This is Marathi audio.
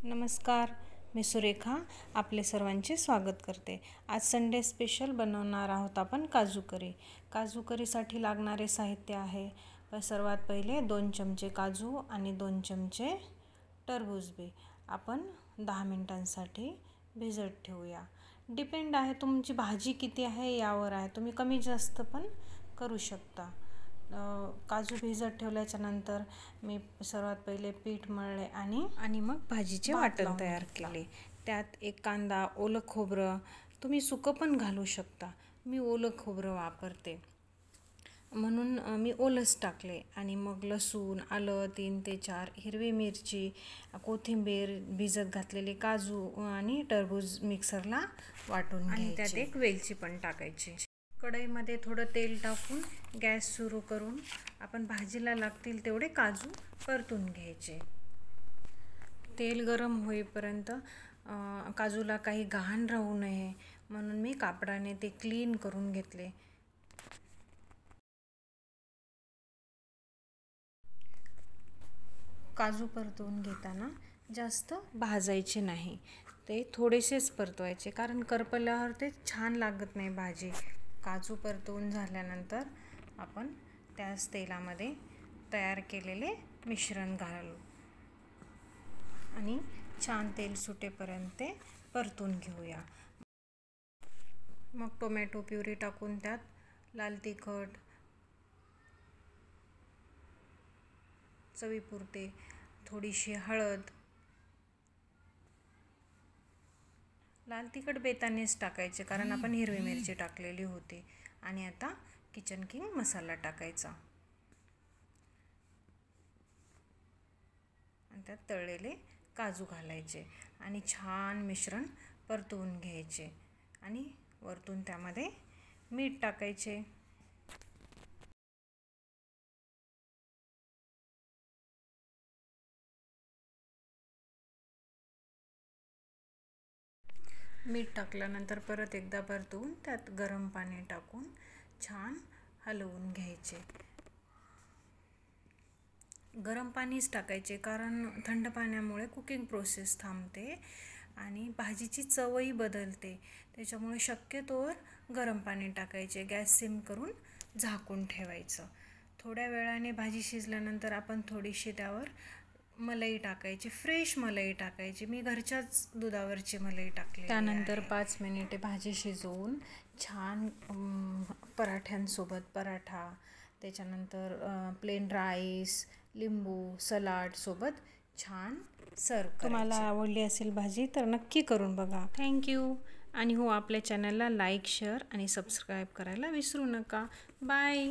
नमस्कार, मी सुरेखा आपले सर्वांचे स्वागत करते। आज संडे स्पेशल बनवणार आहोत आपण काजू करी। काजू करीसाठी लागणारे साहित्य आहे सर्वात पहिले 2 चमचे काजू आणि 2 चमचे टरबूज बी आपण 10 मिनिटांसाठी भिजत ठेवूया। डिपेंड आहे तुमची भाजी किती आहे यावर आहे, तुम्ही कमी जास्त पण करू शकता। काजू भिजत ठेवल्याच्या नंतर मी सर्वात पहिले पीठ मळले आणि मग भाजीचे वाटण तयार केले। त्यात एक कांदा, ओलं खोबरं, तुम्ही सुकं पण घालू शकता। मी ओलं खोबरं वापरते म्हणून मी ओलंच टाकले आणि मग लसूण, आलं, 3 ते 4 हिरवी मिरची, कोथिंबीर, भिजत घातलेले काजू आणि टरबूज मिक्सरला वाटून घ्यायचे आणि त्यात एक वेलची पण टाकायची। कढईमध्ये थोडं तेल टाकून गॅस सुरू करून आपण भाजीला लागतील तेवढे काजू परतून घ्यायचे। तेल गरम होईपर्यंत काजूला काही घाण राहू नये म्हणून मी कापडाने ते क्लीन करून घेतले। काजू परतवून घेताना जास्त भाजायचे नाही, ते थोडेसेच परतवायचे, कारण करपल्यावर ते छान लागत नाही भाजी। काजू परतवून झाल्यानंतर आपण त्याच तेलामध्ये तयार केलेले मिश्रण घालू आणि छान तेल सुटेपर्यंत ते परतून घेऊया। मग टोमॅटो प्युरी टाकून त्यात लाल तिखट, चवीपुरते थोडीशी हळद, लाल तिखट बेतानेच टाकायचे कारण आपण हिरवी मिरची टाकलेली होती, आणि आता किचन किंग मसाला टाकायचा आणि त्यात तळलेले काजू घालायचे आणि छान मिश्रण परतवून घ्यायचे आणि वरतून त्यामध्ये मीठ टाकायचे। मीठ टाकल्यानंतर परत एकदा परतवून त्यात गरम पाणी टाकून छान हलवून घ्यायचे। गरम पाणीच टाकायचे कारण थंड पाण्यामुळे कुकिंग प्रोसेस थांबते आणि भाजीची चवही बदलते, त्याच्यामुळे शक्यतोवर गरम पाणी टाकायचे। गॅस सिम करून झाकून ठेवायचं। थोड्या वेळाने भाजी शिजल्यानंतर आपण थोडीशी त्यावर मलाई टाकायची, फ्रेश मलाई टाकायची। मी घरच्याच दुधावरची मलाई टाकली। त्यानंतर 5 मिनिटे भाजी शिजवून छान पराठ्यांसोबत पराठा, त्याच्यानंतर प्लेन राईस, लिंबू, सलाड सोबत छान सर्व करायचे। तुम्हाला आवडली असेल भाजी तर नक्की करून बघा। थँक्यू। आणि हो, आपल्या चॅनलला लाईक, शेअर आणि सबस्क्राईब करायला विसरू नका। बाय।